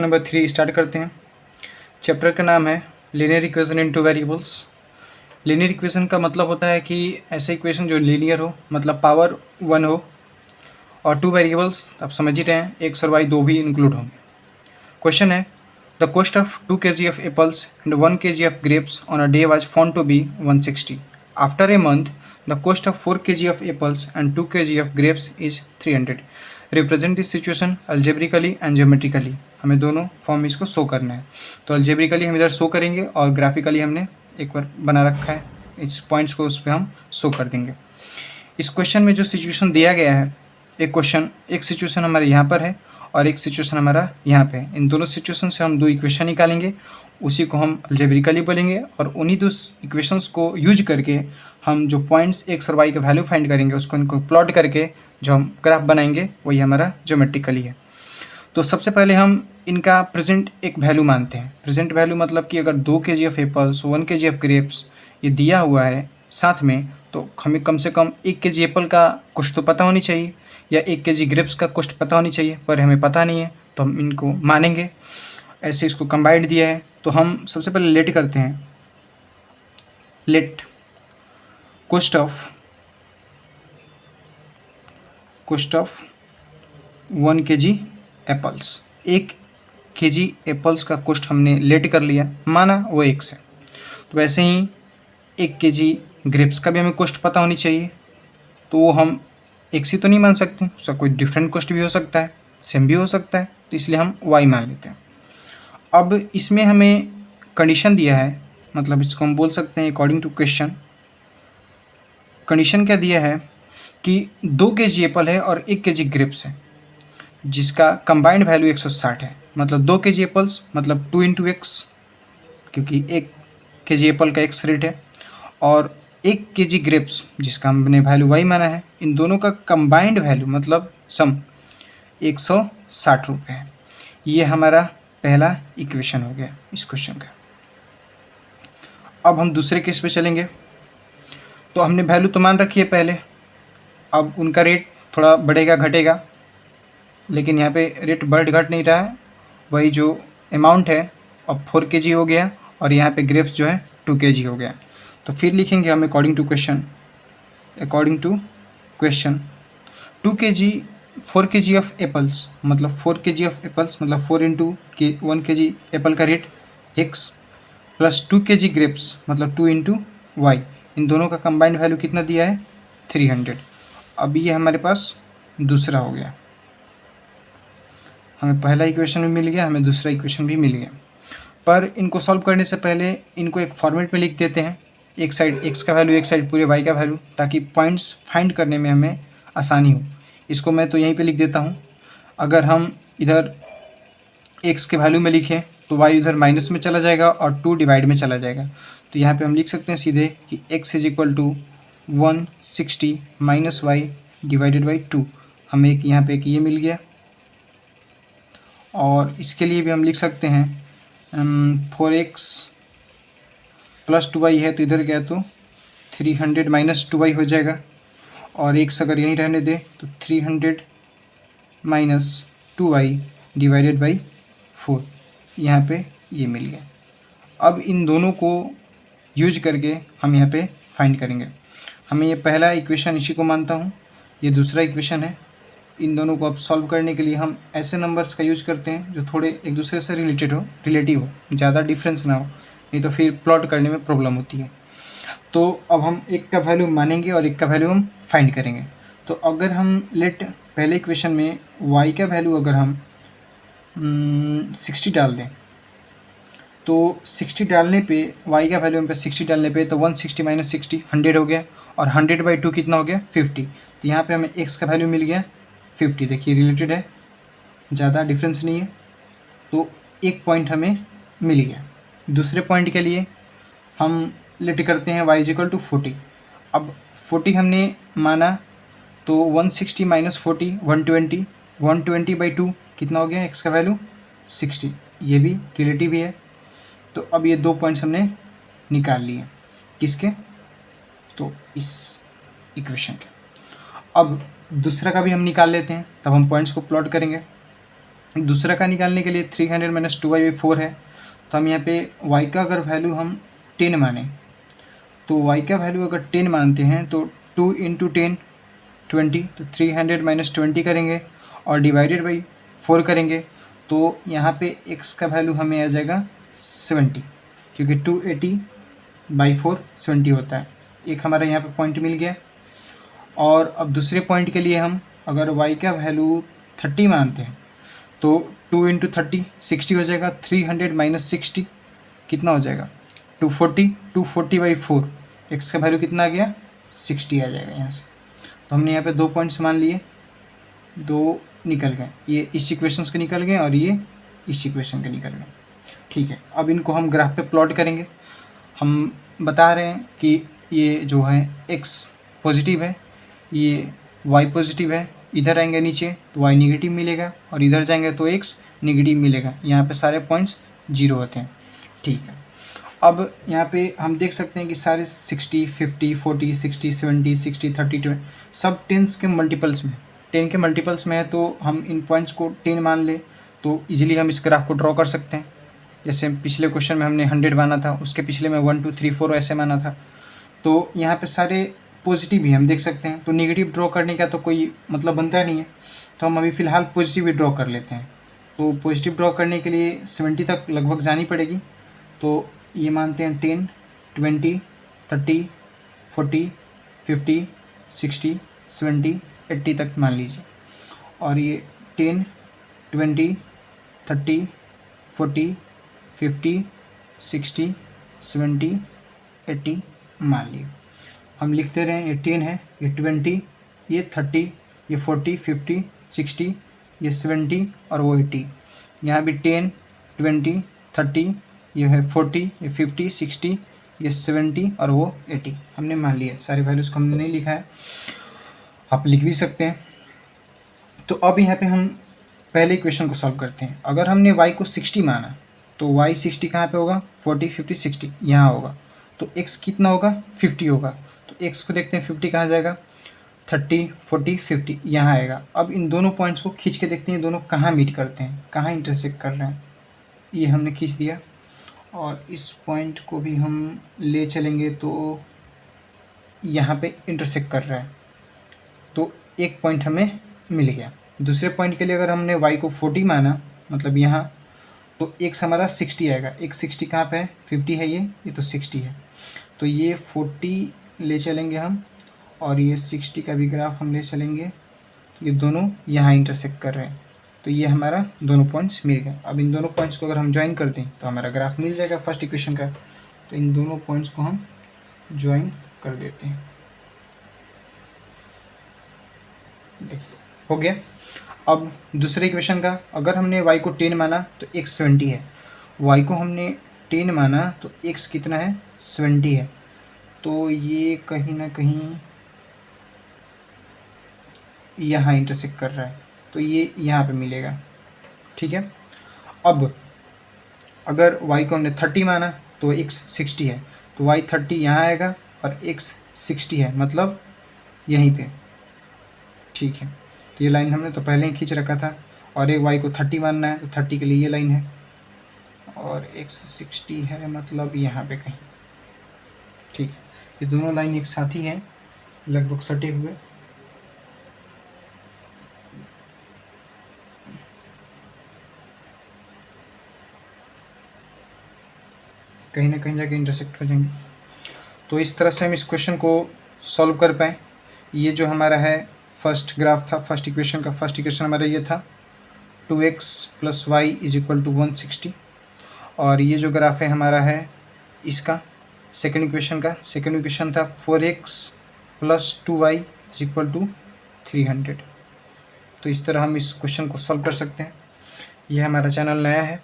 Number 3 start करते हैं। Chapter का नाम है linear equation in two variables. Linear equation का मतलब होता है कि ऐसे इक्वेशन जो लीनियर हो, मतलब पावर 1 हो और 2 वेरिएबल्स आप समझ ही रहे हैं, एक्स और वाई दो भी इंक्लूड होंगे। क्वेश्चन है the cost of 2 kg of apples and 1 kg of grapes on a day was found to be 160। After a month the cost of 4 kg of apples and 2 kg of grapes is 300। Represent this situation algebraically and geometrically. हमें दोनों form इसको show करना है। तो algebraically हम इधर show करेंगे और ग्राफिकली हमने एक बार बना रखा है, इस पॉइंट्स को उस पर हम शो कर देंगे। इस क्वेश्चन में जो सिचुएशन दिया गया है, एक सिचुएशन हमारे यहाँ पर है और एक सिचुएशन हमारा यहाँ पे है। इन दोनों सिचुएशन से हम दो इक्वेशन निकालेंगे, उसी को हम अल्जेब्रिकली बोलेंगे और उन्हीं दो इक्वेशंस को यूज करके हम जो पॉइंट्स एक्स और वाई का वैल्यू फाइंड करेंगे, उसको इनको प्लॉट करके जो हम ग्राफ बनाएंगे वही हमारा ज्योमेट्रिकली है। तो सबसे पहले हम इनका प्रेजेंट एक वैल्यू मानते हैं। प्रेजेंट वैल्यू मतलब कि अगर 2 kg of apples 1 kg of grapes ये दिया हुआ है साथ में, तो हमें कम से कम 1 kg एप्पल का कुछ तो पता होनी चाहिए या 1 kg ग्रेप्स का कुछ पता होनी चाहिए, पर हमें पता नहीं है तो हम इनको मानेंगे। ऐसे इसको कंबाइंड दिया है तो हम सबसे पहले लेट करते हैं। Let cost of 1 kg apples, 1 kg apples का कॉस्ट हमने लेट कर लिया, माना वो x है। तो वैसे ही 1 kg ग्रेप्स का भी हमें कॉस्ट पता होनी चाहिए, तो वो हम x ही तो नहीं मान सकते, उसका कोई डिफरेंट कॉस्ट भी हो सकता है, सेम भी हो सकता है, तो इसलिए हम y मान लेते हैं। अब इसमें हमें कंडीशन दिया है, मतलब इसको हम बोल सकते हैं अकॉर्डिंग टू क्वेश्चन। कंडीशन क्या दिया है कि 2 kg एप्पल है और 1 kg ग्रेप्स है, जिसका कंबाइंड वैल्यू 160 है। मतलब 2 kg एप्पल्स मतलब 2 × x, क्योंकि 1 kg एप्पल का x रेट है, और 1 kg ग्रेप्स जिसका हमने वैल्यू y माना है, इन दोनों का कंबाइंड वैल्यू मतलब सम 160 रुपये है। ये हमारा पहला इक्वेशन हो गया इस क्वेश्चन का। अब हम दूसरे केस पे चलेंगे। तो हमने वैल्यू तो मान रखी है पहले, अब उनका रेट थोड़ा बढ़ेगा घटेगा, लेकिन यहाँ पे रेट बढ़ घट नहीं रहा है, वही जो अमाउंट है अब 4 kg हो गया और यहाँ पे ग्रेप्स जो है 2 kg हो गया। तो फिर लिखेंगे हम according to question 2 kg 4 kg of apples मतलब 4 kg ऑफ एप्पल्स मतलब 4 × 1 kg एप्पल का rate x plus 2 kg grapes मतलब 2 × y, इन दोनों का कंबाइंड वैल्यू कितना दिया है 300। अब ये हमारे पास दूसरा हो गया, हमें पहला इक्वेशन भी मिल गया, हमें दूसरा इक्वेशन भी मिल गया। पर इनको सॉल्व करने से पहले इनको एक फॉर्मेट में लिख देते हैं, एक साइड x का वैल्यू एक साइड पूरे y का वैल्यू, ताकि पॉइंट्स फाइंड करने में हमें आसानी हो। इसको मैं तो यहीं पे लिख देता हूँ। अगर हम इधर x के वैल्यू में लिखें तो y उधर माइनस में चला जाएगा और 2 डिवाइड में चला जाएगा। तो यहाँ पे हम लिख सकते हैं सीधे कि x = 160 - y / 2। हमें एक यहाँ पे एक ये मिल गया, और इसके लिए भी हम लिख सकते हैं 4x + 2y है, तो इधर गया तो 300 - 2y हो जाएगा, और x अगर यहीं रहने दे तो 300 - 2y / 4, यहाँ पे ये मिल गया। अब इन दोनों को यूज करके हम यहाँ पे फाइंड करेंगे। हमें ये पहला इक्वेशन इसी को मानता हूँ, ये दूसरा इक्वेशन है। इन दोनों को अब सॉल्व करने के लिए हम ऐसे नंबर्स का यूज करते हैं जो थोड़े एक दूसरे से रिलेटिव हो, ज़्यादा डिफरेंस ना हो, नहीं तो फिर प्लॉट करने में प्रॉब्लम होती है। तो अब हम एक का वैल्यू मानेंगे और एक का वैल्यू हम फाइंड करेंगे। तो अगर हम लेट पहले इक्वेशन में y का वैल्यू अगर हम 60 डाल दें, तो 60 डालने पे y का वैल्यू हम पे 60 डालने पे तो 160 - 60 100 हो गया, और 100/2 कितना हो गया 50। तो यहाँ पे हमें x का वैल्यू मिल गया 50। देखिए रिलेटेड है, ज़्यादा डिफरेंस नहीं है, तो एक पॉइंट हमें मिल गया। दूसरे पॉइंट के लिए हम लेट करते हैं y = 40। अब 40 हमने माना तो 160 - 40 120, 120/2 कितना हो गया x का वैल्यू 60, ये भी रिलेटिव ही है। तो अब ये दो पॉइंट्स हमने निकाल लिए, किसके, तो इस इक्वेशन के। अब दूसरा का भी हम निकाल लेते हैं, तब हम पॉइंट्स को प्लॉट करेंगे। दूसरा का निकालने के लिए 300 माइनस 2y/4 है, तो हम यहाँ पे y का अगर वैल्यू हम 10 माने, तो y का वैल्यू अगर 10 मानते हैं तो 2 इंटू 10 20, तो 300 माइनस 20 करेंगे और डिवाइडेड बाई 4 करेंगे, तो यहाँ पे x का वैल्यू हमें आ जाएगा 70, क्योंकि 280/4 70 होता है। एक हमारा यहाँ पे पॉइंट मिल गया। और अब दूसरे पॉइंट के लिए हम अगर y का वैल्यू 30 मानते हैं तो 2 इंटू 30 60 हो जाएगा। 300 माइनस 60 कितना हो जाएगा 240, 240/4 x का वैल्यू कितना आ गया 60 आ जाएगा यहाँ से। तो हमने यहाँ पे 2 पॉइंट्स मान लिए, 2 निकल गए, ये इस इक्वेशंस के निकल गए और ये इस इक्वेशन के निकल गए। ठीक है, अब इनको हम ग्राफ पे प्लॉट करेंगे। हम बता रहे हैं कि ये जो है x पॉजिटिव है, ये y पॉजिटिव है, इधर आएंगे नीचे तो y निगेटिव मिलेगा और इधर जाएंगे तो x निगेटिव मिलेगा। यहाँ पे सारे पॉइंट्स 0 होते हैं। ठीक है, अब यहाँ पे हम देख सकते हैं कि सारे 60, 50, 40, 60, 70, 60, 30, 20 सब 10 के मल्टीपल्स में, 10 के मल्टीपल्स में है, तो हम इन पॉइंट्स को 10 मान ले तो इजीली हम इस ग्राफ को ड्रॉ कर सकते हैं। जैसे पिछले क्वेश्चन में हमने 100 माना था, उसके पिछले में 1 2 3 4 ऐसे माना था, तो यहाँ पे सारे पॉजिटिव ही हम देख सकते हैं, तो नेगेटिव ड्रॉ करने का तो कोई मतलब बनता नहीं है, तो हम अभी फ़िलहाल पॉजिटिव ही ड्रॉ कर लेते हैं। तो पॉजिटिव ड्रॉ करने के लिए 70 तक लगभग जानी पड़ेगी, तो ये मानते हैं 10, 20, 30, 40, 50, 60, 70, 80 तक मान लीजिए। और ये 10, 20, 30, 40, 50, 60, 70, 80 मान लिए। हम लिखते रहें, ये 10 है, ये 20, ये 30, ये 40, 50, 60, ये 70 और वो 80। यहाँ भी 10, 20, 30, ये है 40, ये 50, 60, ये 70 और वो 80 हमने मान लिया। सारे वैल्यूज़ को हमने नहीं लिखा है, आप लिख भी सकते हैं। तो अब यहाँ पे हम पहले इक्वेशन को सॉल्व करते हैं। अगर हमने y को 60 माना तो y 60 कहाँ पे होगा 40, 50, 60 यहाँ होगा, तो x कितना होगा 50 होगा। तो x को देखते हैं 50 कहाँ जाएगा 30, 40, 50 यहाँ आएगा। अब इन दोनों पॉइंट्स को खींच के देखते हैं, दोनों कहाँ मीट करते हैं, कहाँ इंटरसेक्ट कर रहे हैं। ये हमने खींच दिया और इस पॉइंट को भी हम ले चलेंगे तो यहाँ पे इंटरसेक्ट कर रहा है, तो एक पॉइंट हमें मिल गया। दूसरे पॉइंट के लिए अगर हमने y को 40 माना, मतलब यहाँ, तो x हमारा 60 आएगा। x 60 कहाँ पे है 50 है, ये तो 60 है, तो ये 40 ले चलेंगे हम और ये 60 का भी ग्राफ हम ले चलेंगे। ये दोनों यहाँ इंटरसेक्ट कर रहे हैं, तो ये हमारा दोनों पॉइंट्स मिल गए। अब इन दोनों पॉइंट्स को अगर हम ज्वाइन कर दें तो हमारा ग्राफ मिल जाएगा फर्स्ट इक्वेशन का। तो इन दोनों पॉइंट्स को हम ज्वाइन कर देते हैं, देखिए हो गया। अब दूसरे इक्वेशन का, अगर हमने y को 10 माना तो x 70 है, y को हमने 10 माना तो x कितना है 70 है, तो ये कहीं ना कहीं यहाँ इंटरसेक्ट कर रहा है, तो ये यहाँ पे मिलेगा। ठीक है, अब अगर y को हमने 30 माना तो x 60 है, तो y 30 यहाँ आएगा और x 60 है, मतलब यहीं पे। ठीक है, तो ये लाइन हमने तो पहले ही खींच रखा था, और एक y को 30 मानना है तो 30 के लिए ये लाइन है, और x 60 है मतलब यहाँ पे कहीं। ठीक है, ये दोनों लाइन एक साथ ही हैं, लगभग सटे हुए। कहीं ना कहीं जाके इंटरसेक्ट हो जाएंगे। तो इस तरह से हम इस क्वेश्चन को सॉल्व कर पाएँ। ये जो हमारा है फर्स्ट ग्राफ था, फर्स्ट इक्वेशन का फर्स्ट इक्वेशन हमारा ये था 2x + y = 160, और ये जो ग्राफ है हमारा है इसका सेकंड इक्वेशन का, सेकंड इक्वेशन था 4x + 2y = 300। तो इस तरह हम इस क्वेश्चन को सॉल्व कर सकते हैं। यह हमारा चैनल नया है,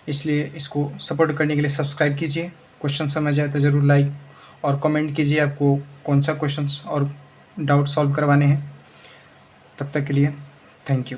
इसलिए इसको सपोर्ट करने के लिए सब्सक्राइब कीजिए। क्वेश्चन समझ आए तो ज़रूर लाइक और कमेंट कीजिए आपको कौन सा क्वेश्चन और डाउट सॉल्व करवाने हैं। तब तक के लिए थैंक यू।